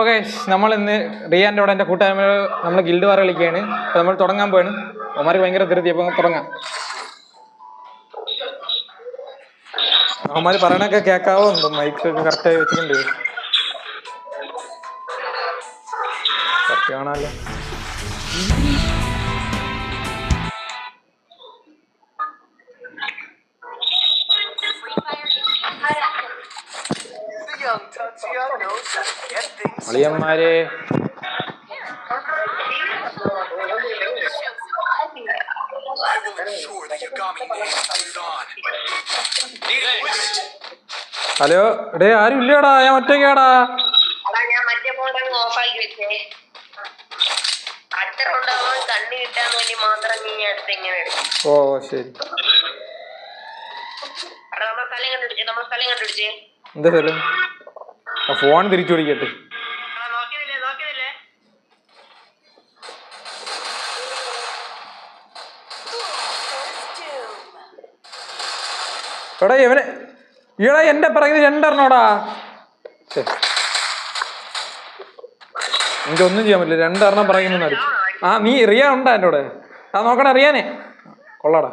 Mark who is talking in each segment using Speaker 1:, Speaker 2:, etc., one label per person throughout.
Speaker 1: Okay, നമ്മൾ ഇന്ന് റിയാൻ്റെ കൂടെ എൻ്റെ കൂട്ടുകാരന്മാർ നമ്മൾ ഗിൽഡ് വാർ കളിക്കുകയാണ്. അപ്പോൾ നമ്മൾ തുടങ്ങാൻ പോവാണ്. അവന്മാർക്ക് ഭയങ്കര ധൃതി. അപ്പോൾ തുടങ്ങാം. അവന്മാർ പറയണൊക്കെ കേൾക്കാവോ എന്തോ? മൈക്ക് ഒക്കെ കറക്റ്റായി വെച്ചിട്ടുണ്ട്. കറക്റ്റ് കാണാമല്ലോ. അളിയന്മാരെ ഹലോ, ഡേ ആരും ഇല്ലടാ, ഞാൻ ഒറ്റയ്ക്കാടാ. ഓ ശരി. എന്താ സ്ഥലം? ഫോൺ തിരിച്ചു പിടിക്കട്ടെ. എടാ ഇവനെ ഈടാ എന്റെ പറയുന്നത് രണ്ടെണ്ണോടാ. എനിക്കൊന്നും ചെയ്യാൻ പറ്റില്ല, രണ്ടെണ്ണം പറയുന്ന. ആ നീ റിയ ഉണ്ടാ എൻ്റെ കൂടെ? ആ നോക്കണ റിയാനെ കൊള്ളാടാ.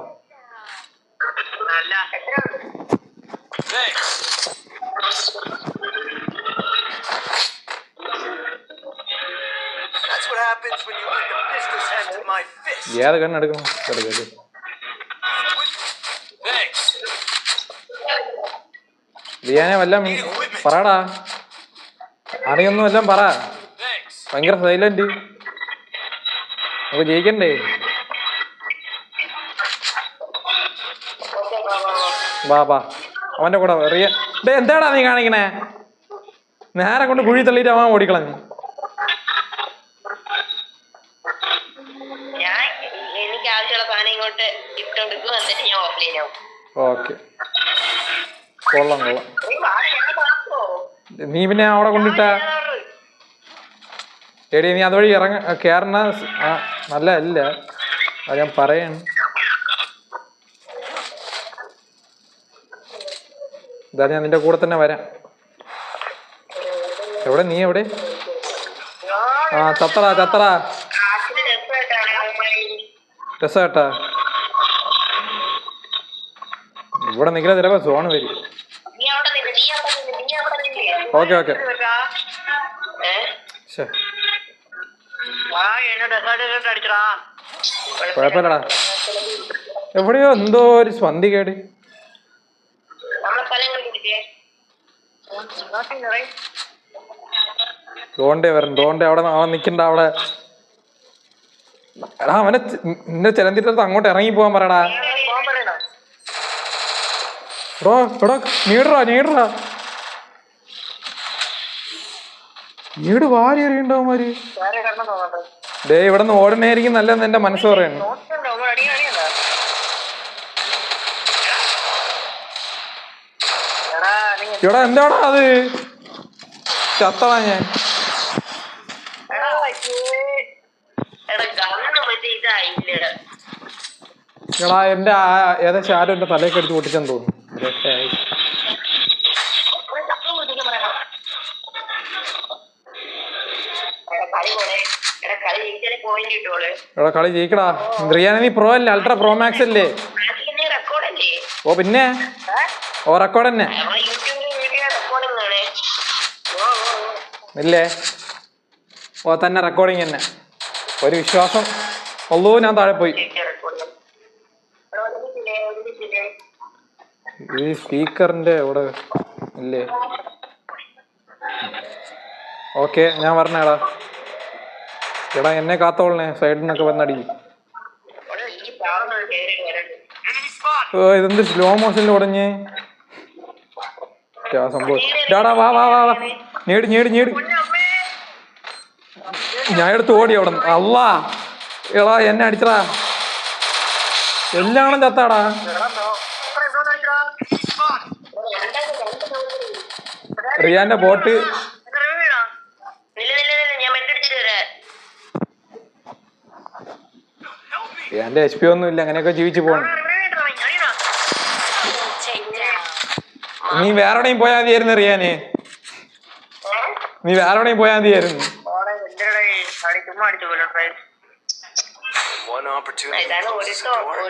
Speaker 1: ഏത് കണ്ണെടുക്കണം? റിയാനെ വല്ല പറടാ, അറിയൊന്നും എല്ലാം പറ. ഭയങ്കര സൈലന്റ്. നമുക്ക് ജയിക്കണ്ടേ? ബാ അവന്റെ കൂടെ റിയ. ഡേ എന്താടാ നീ കാണിക്കണേ? നേരെ കൊണ്ട് കുഴി തള്ളിയിട്ട് അവൻ ഓടിക്കളഞ്ഞു. ഓക്കെ, കൊള്ളാം. നീ പിന്നെ അവിടെ കൊണ്ടിട്ട എടി, നീ അതുവഴി കേറണ നല്ല അല്ല, അത് ഞാൻ പറയാണ്. ഇതാ ഞാൻ നിന്റെ കൂടെ തന്നെ വരാം. എവിടെ നീ? എവിടെ? ആ ചത്തറ രസേട്ടാ. ഇവിടെ നിൽക്കുന്ന ചിലപ്പോ സോണ് വരും. ഓക്കെ കുഴപ്പമില്ലടാ. എവിടെയോ എന്തോ ഒരു സ്പന്തി കേട്. ദോണ്ടേ അവിടെ അവൻ നിക്കണ്ട അവിടെ. എടാ അവനെ നിന്റെ ചെലന്തിട്ടടുത്ത് അങ്ങോട്ട് ഇറങ്ങി പോവാൻ പറയടാ. എടാ നീടറാ വീട് വാരി എറിയണ്ടാവുമാര്. ഡേ ഇവിടെ നിന്ന് ഓടണായിരിക്കും നല്ലതെന്ന് എന്റെ മനസ്സ് പറയണു. എടാ എന്താടാ അത്? ചത്തടാ ഞാൻ. എടാ എന്റെ ഏകദേശം ആരും എന്റെ തലയൊക്കെ എടുത്ത് പൊട്ടിച്ചെന്ന് തോന്നുന്നു. എടാ കളി ജയിക്കടാ. റിയാന നീ പ്രോ അല്ലേ? അൾട്രാ പ്രോ മാക്സ് അല്ലേ? ഓ പിന്നെ റെക്കോർഡ് തന്നെ ഇല്ലേ? ഓ തന്നെ റെക്കോർഡിങ് തന്നെ. ഒരു വിശ്വാസം ഉള്ളൂ. ഞാൻ താഴെ പോയി. ഈ സ്പീക്കറിന്റെ ഇവിടെ ഇല്ലേ? ഓക്കെ ഞാൻ പറഞ്ഞേടാ. എടാ എന്നെ കാത്തോളണേ, സൈഡിൽ നിന്നൊക്കെ വന്നടിക്കും. ഇതെന്ത് സ്ലോ മോഷനിൽ ഉടഞ്ഞ് സംഭവം. വാ ഞേട് ഞാൻ എടുത്ത് ഓടി അവിടെ. അല്ലാ എടാ എന്നെ അടിച്ചടാ. എല്ലാം ചത്താടാ. റിയാന്റെ ബോട്ട് റിയാന്റെ HP ഒന്നും ഇല്ല, അങ്ങനെയൊക്കെ ജീവിച്ചു പോണം. നീ വേറെ എവിടെയും പോയാൽ മതിയായിരുന്നു റിയാന്. നീ വേറെ എവിടെയും പോയാൽ മതിയായിരുന്നു.
Speaker 2: One opportunity to close the door.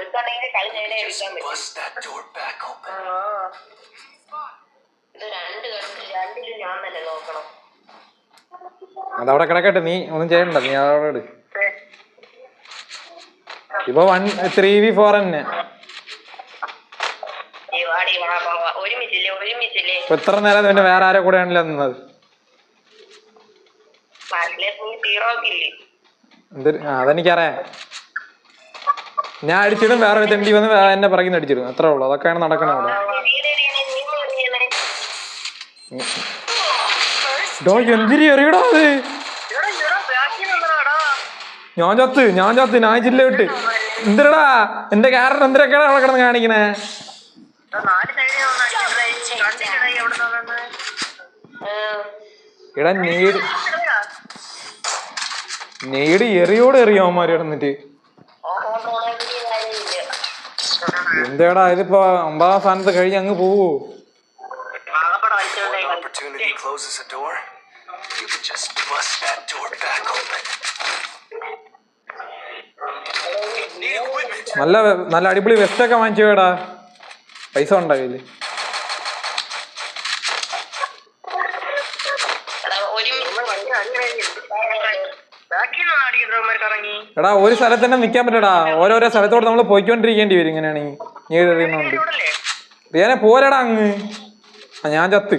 Speaker 2: Just bust that door back open.
Speaker 1: അതവിടെ കിടക്കട്ടെ, നീ ഒന്നും ചെയ്യണ്ട, നീ അവിടെ ഇപ്പൊ 3v4 തന്നെ. ഇപ്പൊ എത്ര നേരം പിന്നെ വേറെ ആരെ കൂടെ ആണല്ലോ നിന്നത്? അതെനിക്കറിയാം. ഞാൻ അടിച്ചിടും, വേറെ ഒരു തെണ്ടി വന്ന് എന്നെ പിറകിന്ന് അടിച്ചിടും, അത്രേ ഉള്ളൂ. അതൊക്കെയാണ് നടക്കണത് അവിടെ. എന്തിരി എറിയടാ അത്. ഞാൻ ചത്ത് ഞാൻ ജില്ല വിട്ട്. എന്തിരടാ എന്റെ ക്യാരക്ടർ എന്തിനൊക്കെയാണ് അവിടെ കിടന്ന് കാണിക്കണേ? എടാ നെയ്ഡ് എറിയോടെ എറിയാവന്മാര് കിടന്നിട്ട്. എന്താടാ ഇതിപ്പോ 9ാം സ്ഥാനത്ത് കഴിഞ്ഞ് അങ്ങ് പോവോ? നല്ല അടിപൊളി വെസ്റ്റൊക്കെ വാങ്ങിച്ചോടാ, പൈസ ഉണ്ടാവില്ലേ? എടാ ഒരു സ്ഥലത്ത് തന്നെ നിക്കാൻ പറ്റടാ, ഓരോരോ സ്ഥലത്തോട്ട് നമ്മൾ പോയിക്കൊണ്ടിരിക്കേണ്ടി വരും ഇങ്ങനെയാണെങ്കിൽ. നീ എറിയുന്നുണ്ട് റിയാനെ പോരടാ അങ്ങ്. ഞാൻ ചത്ത്,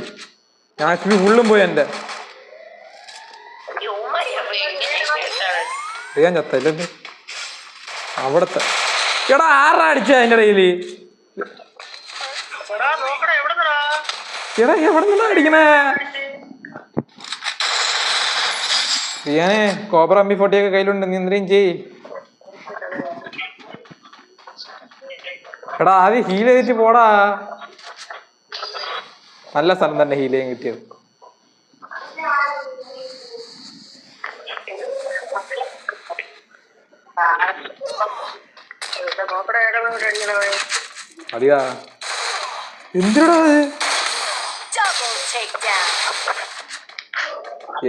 Speaker 1: ഞാൻ ആക്ച്വലി ഉള്ളും പോയി എന്റെ. റിയാൻ ചത്തല്ലേ അവിടത്തെ. എടാ ആറാ അടിച്ച അതിന്റെ ഇടയില്? എടാ എവിടെ നിന്നാ അടിക്കണേ? റിയാനെ കോബ്ര MP40 ഒക്കെ കയ്യിലുണ്ട്, നീ എന്തിനും ചെയ്. എടാ ആദ്യം ഹീൽ ചെയ്തിട്ട് പോടാ. നല്ല സ്ഥലം തന്നെ ഹീൽ ചെയ്യാൻ കിട്ടിയത്. അടിയാ എന്തിടാ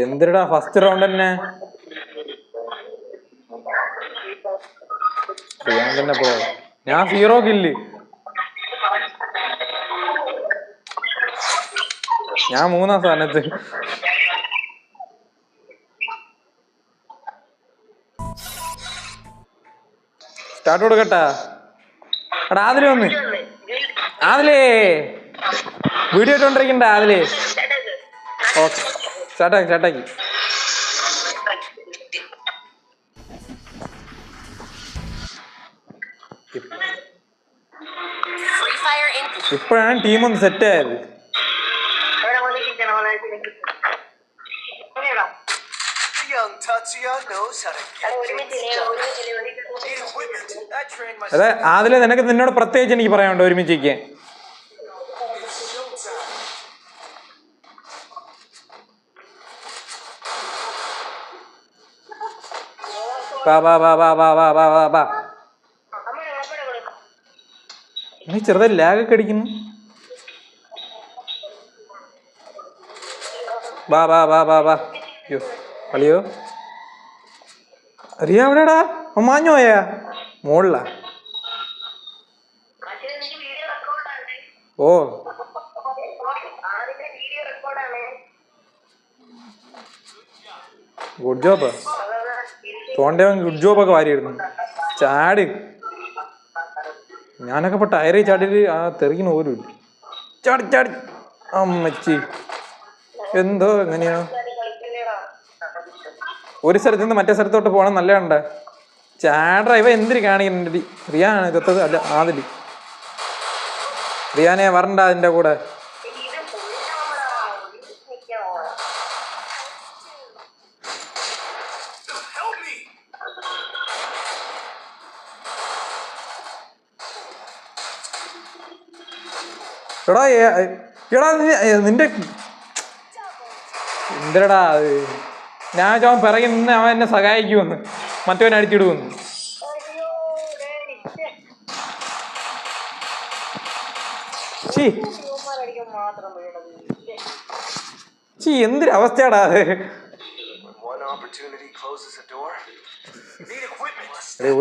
Speaker 1: എന്തിടാ ഫസ്റ്റ് റൗണ്ട് തന്നെ. ഞാൻ തന്നെ പോ, ഞാൻ 0 കില്ല്, ഞാൻ 3ാം സ്ഥാനത്ത്. സ്റ്റാർട്ട് കൊടുക്കട്ടാ? എടാ ആദിലേ വന്ന്, ആദിലേ വീഡിയോ ഇട്ടോണ്ടിരിക്കണ്ട ആദിലേ. ഓക്കെ സ്റ്റാർട്ടാക്കി. ഇപ്പോഴാണ് ടീമൊന്ന് സെറ്റ് ആയത്. അതെ അതില് നിനക്ക് നിന്നോട് പ്രത്യേകിച്ച് എനിക്ക് പറയാനുണ്ട് ഒരുമിച്ചിരിക്കാൻ. നീ ചെറുതായി ലാഗൊക്കെ അടിക്കുന്നു. അളിയോ റിയ എവിടെടാ? മാഞ്ഞു പോയാ? മോളിലാ? ഓ ഗുഡ് ജോബ്. തോണ്ടവൻ ഗുഡ് ജോബൊക്കെ വാരിയിടുന്നു. ചാട്. ഞാനൊക്കെ ഇപ്പൊ ടയറി ചാടിയിട്ട് ആ തെറിക്കുന്ന പോലും ചാടി അമ്മച്ചി. എന്തോ എങ്ങനെയാ ഒരു സ്ഥലത്ത് നിന്ന് മറ്റേ സ്ഥലത്തോട്ട് പോകണം നല്ല കണ്ട. ചാഡ്രൈവ എന്തിരി കാണിക്കുന്നുണ്ട്? റിയാനാണ് ചത്തത്, അല്ല ആദില്. റിയാനെ വരണ്ട അതിന്റെ കൂടെ. എടാ നിന്റെ എന്തിനടാ അത്? ഞാൻ അവൻ പിറകെ നിന്ന് അവൻ എന്നെ സഹായിക്കുമെന്ന്, മറ്റവൻ അടിച്ചിടുമെന്ന്. എന്തൊരു അവസ്ഥയാടാ അത്.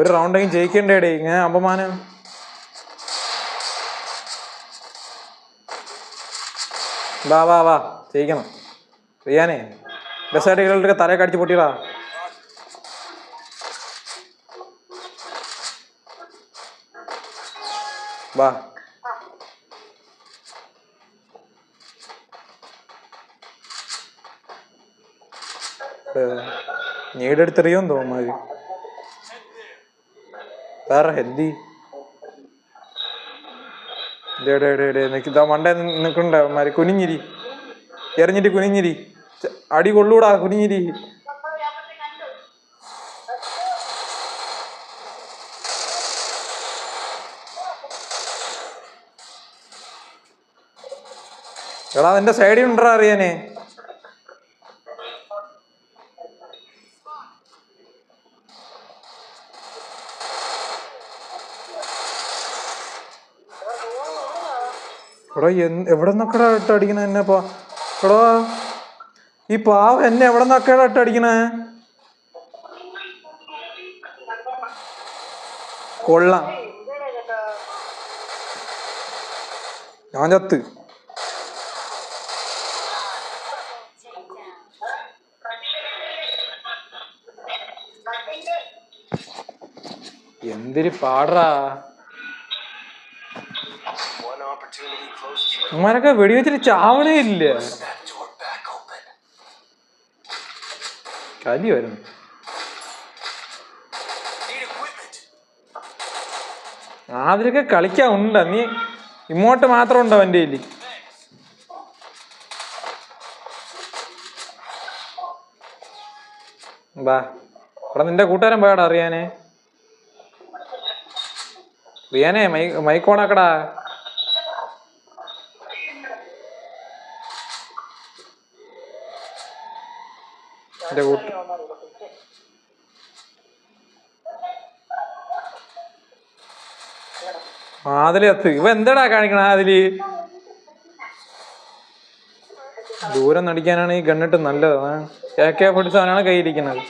Speaker 1: ഒരു റൗണ്ടെങ്കിലും ജയിക്കണ്ടേടേ, ഇങ്ങനെ അപമാനം. വാ വാ വാ ജയിക്കണം. റിയാനെ ബസ്സായിട്ട് ഇവരുടെ തലയൊക്കെ അടിച്ച് പൊട്ടിയടാ. വാ നീടെടുത്തെറിയോന്ന് തോന്നുന്നു. വേറെ ഹെൽദി നിൽക്കുന്ന മണ്ട നിൽക്കണ്ട മാര്. കുനിഞ്ഞിരി, എറിഞ്ഞിട്ട് കുനിഞ്ഞിരി, അടി കൊള്ളൂടാ, കുനിഞ്ഞിരി. എടാ നിന്റെ സൈഡിൽ ഉണ്ടോ അറിയാനേ. എടാ എവിടെ നിന്നൊക്കെടാ ഇട്ട് അടിക്കണ എന്നെ? എടാ ഈ പാവം എന്നെ എവിടെ നിന്നൊക്കെടാ ഇട്ട് അടിക്കണേ? കൊള്ളാം, ഞാൻ ചത്ത്. എന്തൊരു പാടാ. ഉമ്മാരൊക്കെ വെടിവെച്ചിട്ട് ചാവണേ ഇല്ല. കലി വരുന്നു. അതിലൊക്കെ കളിക്കാൻ ഉണ്ട. നീ ഇങ്ങോട്ട് മാത്രം ഉണ്ടോ എൻ്റെ കയ്യിൽ? ബാ അവിടെ നിന്റെ കൂട്ടുകാരൻ പോയാടാ റിയാനെ. റിയാനെ മൈക്കോണാക്കടാ. എന്റെ കൂട്ട് അതിലെത്ത്. ഇവ എന്താടാ കാണിക്കണ അതില്? ദൂരം നടിക്കാനാണ് ഈ ഗണ്ണിട്ട് നല്ലത്. AK പിടിച്ചവനാണ് കയ്യിരിക്കുന്നത്.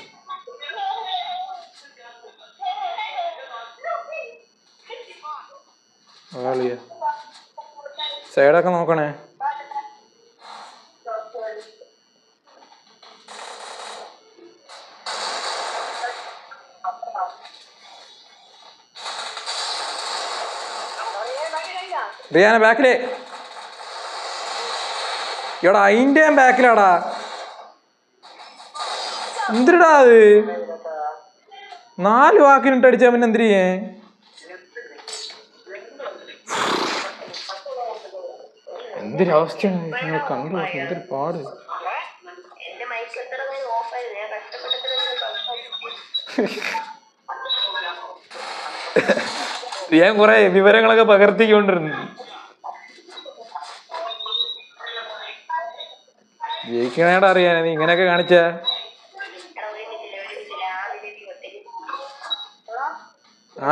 Speaker 1: സൈഡൊക്കെ നോക്കണേ. റിയാന ബാക്കില്. എടാ അതിൻ്റെയും ബാക്കിലാടാ. എന്തിടാ അത്? 4 വാക്കിനിട്ട് അടിച്ചാ പിന്നെ എന്തിരിയേ? എന്തൊരവസ്ഥയാണ് കണ്ടു. എന്തൊരു പാട്. ഞാൻ കൊറേ വിവരങ്ങളൊക്കെ പകർത്തിക്കൊണ്ടിരുന്നു. ജയിക്കണേടാ അറിയാനെ. നീ ഇങ്ങനെയൊക്കെ കാണിച്ച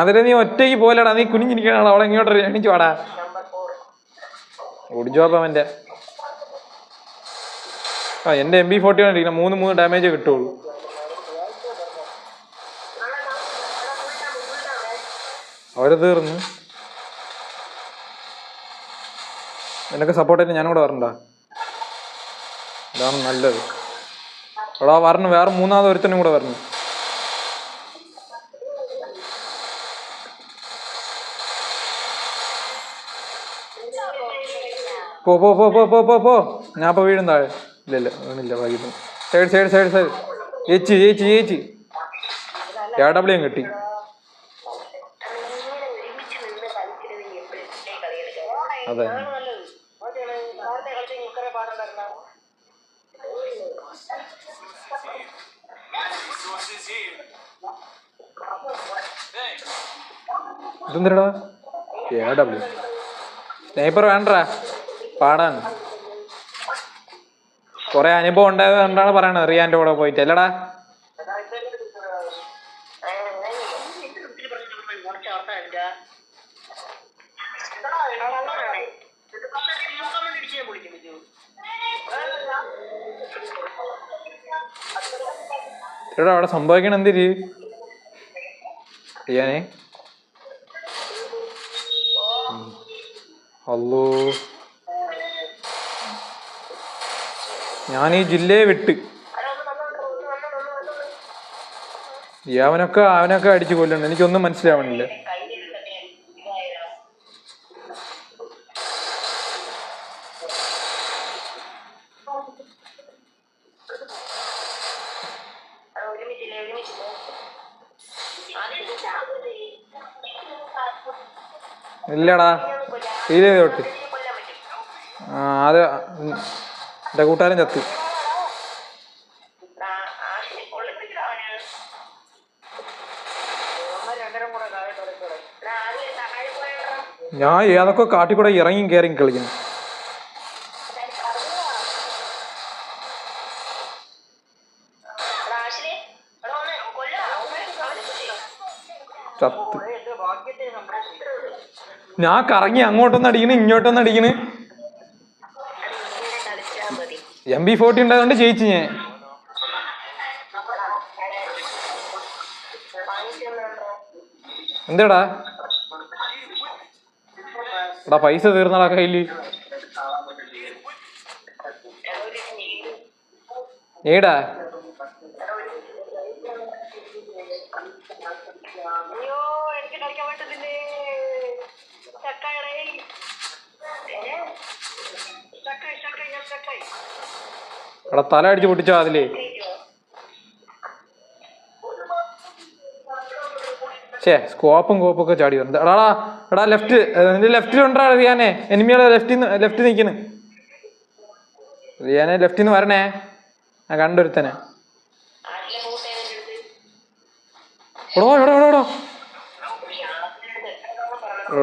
Speaker 1: അതിലെ നീ ഒറ്റയ്ക്ക് പോലെടാ. നീ കുനിഞ്ഞിരിക്കണാടാ. അവളെ ഇങ്ങോട്ട് എണീച്ചു വാടാ. ഓടിച്ചോപ്പം അവൻ്റെ. എൻ്റെ MP40 ഇരിക്കണം. 3 ഡാമേജ് കിട്ടുള്ളൂ. അവര് തീർന്നു. നിനക്ക് സപ്പോർട്ടായിട്ട് ഞാനും കൂടെ വരണ്ട. ഇതാണ് നല്ലത്. എടാ വരണം. വേറെ 3ാമത് ഒരുത്തനും കൂടെ വരണം. പോ പോ പോ പോ പോ പോ പോ. ഞാൻ ഇപ്പൊ വീഴും താഴെ. ഇല്ല വീണില്ല. വൈകിട്ട് സൈഡ് ജയിച്ച് AW കിട്ടി. അതെ ഇതെന്തിനാ AW സ്നൈപ്പർ വേണ്ടാ പാടാൻ. കൊറേ അനുഭവം ഉണ്ടായത് കൊണ്ടാണ് പറയണത് റിയാന്റെ കൂടെ പോയിട്ട്. അല്ലടാ എടാ അവിടെ സംഭവിക്കണ എന്തിര് ചെയ്യാനേ അല്ലോ ഞാൻ ഈ ജില്ലയെ വിട്ട് അവനൊക്കെ അടിച്ചു കൊല്ലുന്നുണ്ട്. എനിക്കൊന്നും മനസ്സിലാവണില്ല. ഇല്ലടാ ഫീൽ ചെയ്ത് തൊട്ട് അത് എൻ്റെ കൂട്ടുകാരൻ ചത്ത്. ഞാൻ ഏതൊക്കെ കാട്ടിക്കൂടെ ഇറങ്ങി കയറി കളിക്കുന്നു. ചത്ത്. ഞാൻ കറങ്ങി അങ്ങോട്ടൊന്ന് അടിക്കണ് ഇങ്ങോട്ടൊന്ന് അടിക്കണ്. MP40 ഉണ്ടായതുകൊണ്ട് ജയിച്ചു ഞാൻ. എന്താടാ എടാ പൈസ തീർന്നടാ കയ്യില്. ഏടാ എടാ തല അടിച്ച് പൊട്ടിച്ചോ അതിലേ. സ്കോപ്പും കോപ്പൊക്കെ ചാടി വരുന്നത്. എടാ ലെഫ്റ്റ് നിന്റെ ലെഫ്റ്റിലുണ്ടാ റിയാനെ. എനിമികളെ ലെഫ്റ്റ് നിൽക്കുന്നു. റിയാനെ ലെഫ്റ്റിന്ന് വരണേ. ഞാൻ കണ്ടൊരുത്തനെ.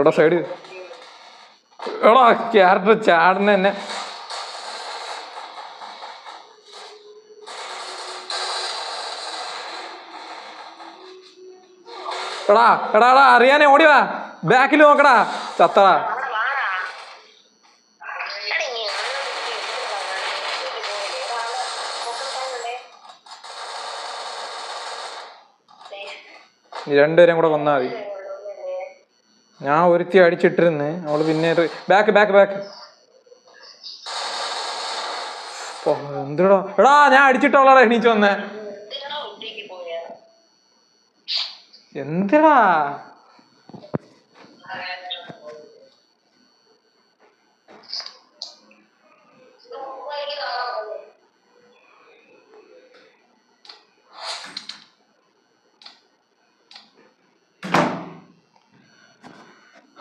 Speaker 1: എടാ സൈഡ് എടാ ക്യാരക്ടർ ചാടുന്ന തന്നെ. എടാ അറിയാനേ ഓടിവാ. ബാക്കിൽ നോക്കടാ. ചത്തടാ. രണ്ടുപേരും കൂടെ കൊന്നാ മതി. ഞാൻ ഒരുത്തി അടിച്ചിട്ടിരുന്ന് അവള് പിന്നെ ബാക്ക് എന്തിടാ. എടാ ഞാൻ അടിച്ചിട്ടവളാടാ എണീച്ച് വന്നേ. എന്തിടാ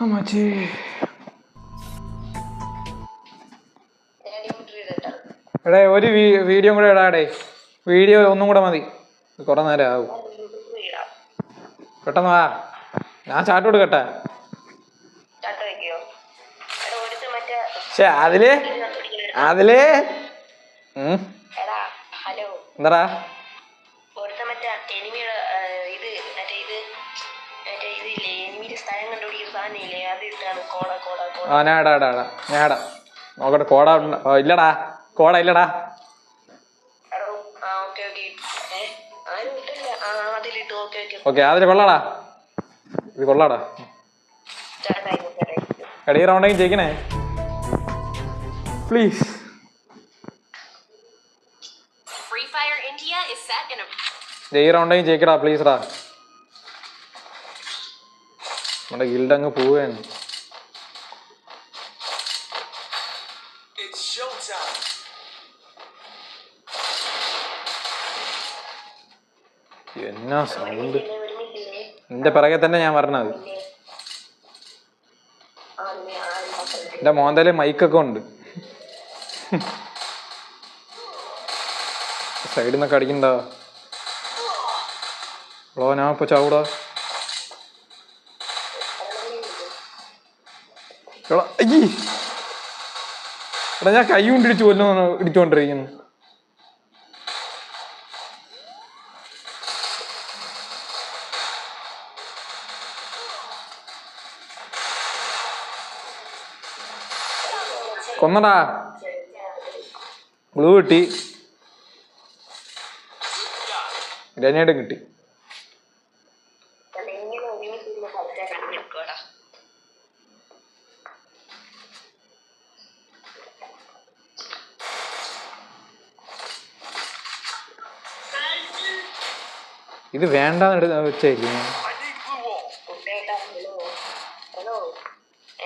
Speaker 1: അമ്മച്ചി. എടേ ഒരു വീഡിയോ കൂടെ ഇടാടേ. വീഡിയോ ഒന്നും കൂടെ മതി. കുറെ നേരം ആവും. പെട്ടെന്ന് വാ. ഞാൻ ചാട്ട് കൊടുക്കട്ടെ. അതിലേ എന്താടാ ഞാടാ നോക്കട്ടെ. കോട ഇല്ലടാ. കോട ഇല്ലടാ. ഓക്കെ അതില് കൊള്ളാടാ. ഇത് കൊള്ളാടാ. എടീ റൗണ്ടെങ്കിൽ ജയിക്കണേ പ്ലീസ്. ഈ റൗണ്ടെങ്കിൽ ജയിക്കടാ പ്ലീസ് ടാ. നമ്മുടെ ഗിൽഡ് അങ്ങ് പോവുകയാണ്. എന്നാ സൗണ്ട്. എന്റെ പിറകെ തന്നെ ഞാൻ പറഞ്ഞത്. എന്റെ മോന്തയില് മൈക്കൊക്കെ ഉണ്ട്. സൈഡിൽ നിന്നൊക്കെ അടിക്കണ്ട. ഞാൻ ഇപ്പൊ ചാവൂടാ. എടാ ഞാൻ കൈ കൊണ്ട് ഇടിച്ചുകൊണ്ടിരിക്കുന്നു. കൊന്നടാ. ബ്ലൂ കിട്ടി. ഗ്രനേഡ് കിട്ടി. ഇത് വേണ്ടെന്ന് വെച്ചേക്കും.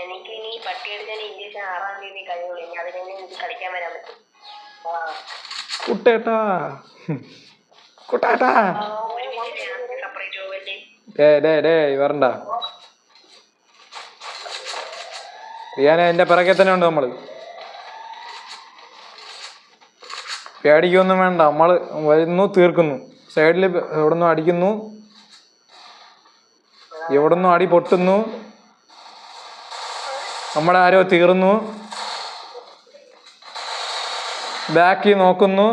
Speaker 2: എനിക്ക് ഇനി പട്ടിയെടുക്കാൻ ഇഞ്ചക്ഷൻ 6-ാം തീയതി കഴിയുള്ളൂ. ഇനി അതിനെ എനിക്ക് കളിക്കാൻ വരാൻ പറ്റും.
Speaker 1: കുട്ടേട്ടാ കുട്ടാട്ടാ വരണ്ട. റിയാനെ എന്റെ പിറകെ തന്നെ ഉണ്ട്. നമ്മള് പേടിക്കൊന്നും വേണ്ട. നമ്മള് വരുന്നു, തീർക്കുന്നു. സൈഡിൽ എവിടുന്നും അടിക്കുന്നു, എവിടുന്നും അടി പൊട്ടുന്നു. നമ്മുടെ ആരോ തീർന്നു. ബാക്കി നോക്കുന്നു.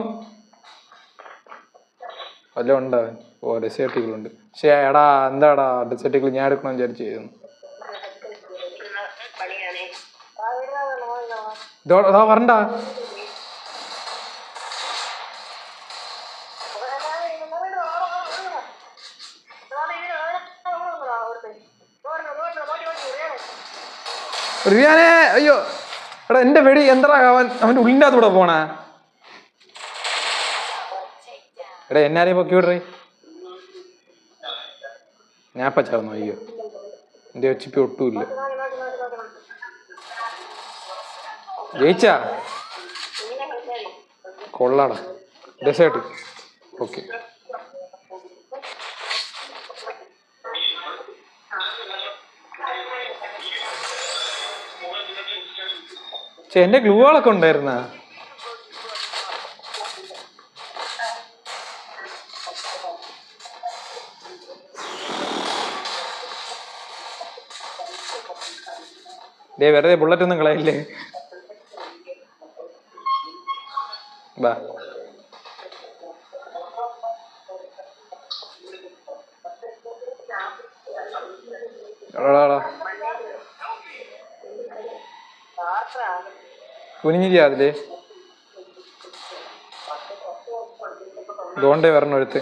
Speaker 1: വല്ല ഉണ്ടാവൻ. ഓ ഡെസേർട്ടുകളുണ്ട്. പക്ഷേ എടാ എന്താടാ ഡെസേർട്ടുകൾ ഞാൻ എടുക്കണമെന്ന് വിചാരിച്ചു. ഇതോടാ വരണ്ട. റിയാനെ അയ്യോ എടാ എന്റെ വെടി എന്താ അവന്റെ ഉള്ളിൻ്റെ അകത്തൂടെ പോണേ. എടാ എന്നാരെയും പൊക്കി വിടറേ. ഞാൻ പച്ചാവുന്നു. അയ്യോ എന്റെ വെച്ചിപ്പി ഒട്ടുമില്ല. ജയിച്ചാ കൊള്ളാടാ. Dessert okay. പക്ഷെ എന്റെ ഗ്ലൂകളൊക്കെ ഉണ്ടായിരുന്ന. വെറുതെ ബുള്ളറ്റ് ഒന്നും കളയില്ലേ. ബാ കുനിഞ്ഞിരിയാ അതില്. ഇതുകൊണ്ടേ വരണം ഒരുത്ത്.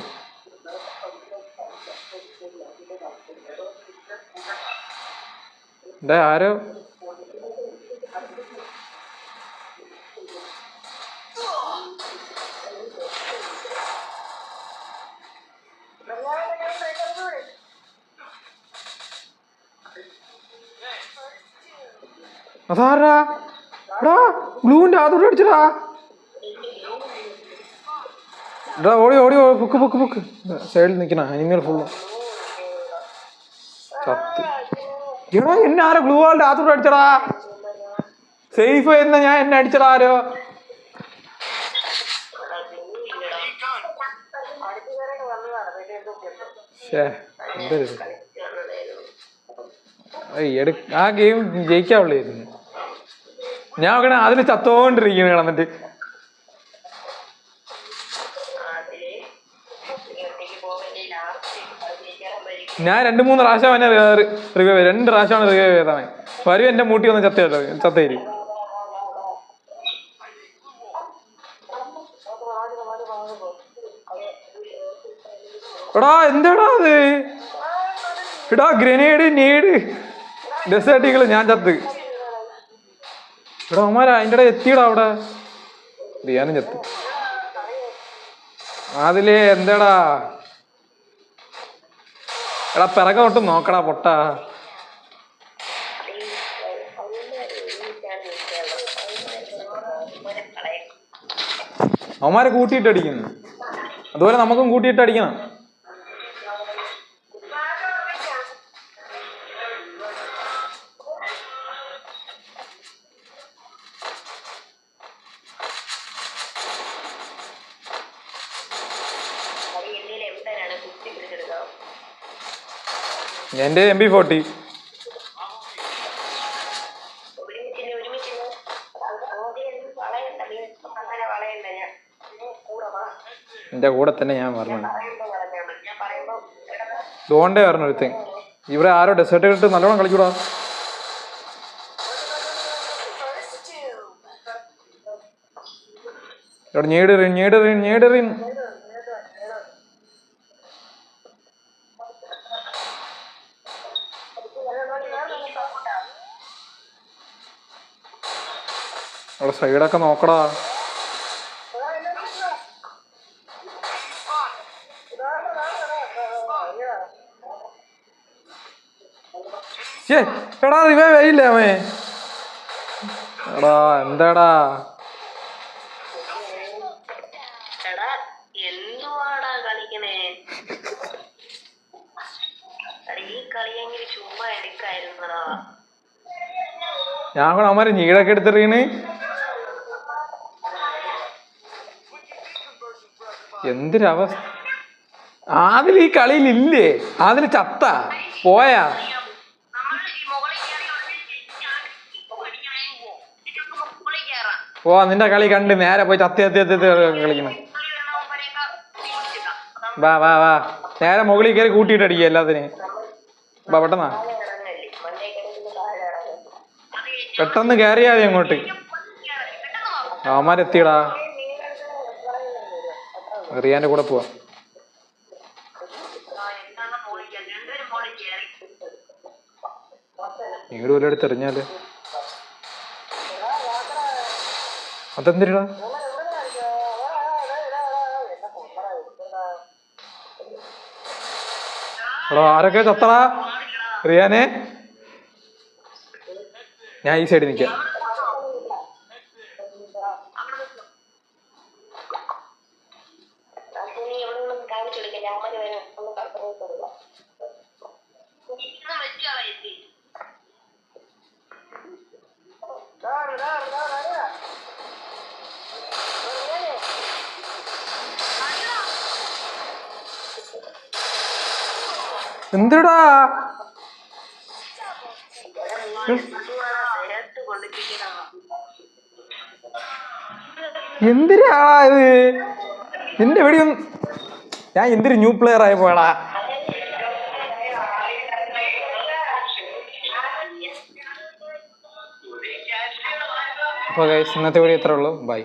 Speaker 1: ആരോ അതാരാ എടാ ഗ്ലൂവിന്റെ അതോടെ അടിച്ചടാ. എടാ ഓടി ഓടി പൊക്ക് പൊക്ക് പൊക്ക്. സൈഡിൽ നിൽക്കണ അനിമൽ ഫുള്ള് ചത്ത്. എടാ എന്നെ ആരോ ഗ്ലൂ ആളുടെ അതോടെ അടിച്ചടാ. സേഫ് ആയിരുന്ന ഞാൻ എന്നെ അടിച്ചടാ ആരോ. ആ ഗെയിം ജയിക്കാവുള്ളായിരുന്നു. ഞാൻ നോക്കണ അതിന് ചത്തോണ്ടിരിക്കണ കിടന്നിട്ട്. ഞാൻ 2-3 പ്രാവശ്യം അവനെ റിവൈവ് 2 പ്രാവശ്യമാണ് റിവൈവ് ചെയ്തവൻ. വരും എന്റെ മൂട്ടി വന്ന് ചത്തേരി. എടാ എന്താടാ അത്. എടാ ഗ്രനേഡ് നേട് ഡെസേർട്ടുകള് ഞാൻ ചത്ത്. എടാ അമ്മാരാ അതിൻ്റെ ഇടയിൽ എത്തിയടാ അവിടെ. ഞാനും ചത്ത്. അതിലേ എന്താടാ എടാ പിറകെ തൊട്ട് നോക്കടാ പൊട്ടാ. അവന്മാരെ കൂട്ടിയിട്ട് അടിക്കുന്നു. അതുപോലെ നമുക്കും കൂട്ടിയിട്ട് അടിക്കണം. എന്റെ MP40. എന്റെ കൂടെ തന്നെ ഞാൻ പറഞ്ഞു. ഇതുകൊണ്ടേ പറഞ്ഞു ഒരുത്തൻ. ഇവിടെ ആരോ ഡെസേർട്ട് ഇട്ട് നല്ലോണം കളിക്കൂടാ. ഇവിടെ ഞേടറി. അവിടെ സൈഡൊക്കെ നോക്കടാ. എടാ ഇവ വരില്ലേ അവൻ? എടാ എന്താടാ
Speaker 2: എടാ എന്തുവാടാ കളിക്കണേ? ഈ കളിയെങ്കിൽ ചുമ്മാ എടുക്കായിരുന്നടാ.
Speaker 1: ഞാൻ കൂടെ അവന്മാര് നീടൊക്കെ എടുത്തെറിയണ്. എന്തൊരവസ്ഥ. ആദിൽ ഈ കളിയിലില്ലേ? ആദിൽ ചത്ത പോയാ? ഓ നിന്റെ കളി കണ്ട് നേരെ പോയി ചത്തി കളിക്കണം. വാ വാ വാ നേരെ മുകളിൽ കയറി കൂട്ടിയിട്ട് അടിക്കുക എല്ലാത്തിനും. വാ പെട്ടെന്നാ പെട്ടെന്ന് കയറിയാ മതി അങ്ങോട്ട്. അവന്മാരെത്തിയടാ. റിയാന്റെ കൂടെ പോവാ. നീട് വല്ല എടുത്ത് എറിഞ്ഞാല് അതെന്തിനാ? എടാ ആരൊക്കെ ചത്തടാ? റിയാനെ ഞാൻ ഈ സൈഡിൽ നിൽക്കാം. എന്തിടാ എന്തിനാ ഇത്? നിന്റെ വെടിയൊന്നും ഞാൻ എന്തൊരു ന്യൂ പ്ലെയർ ആയി പോയടാ. അപ്പോൾ ഗൈസ് ഇന്നത്തെ വീഡിയോ ഇത്രേ ഉള്ളൂ. ബൈ.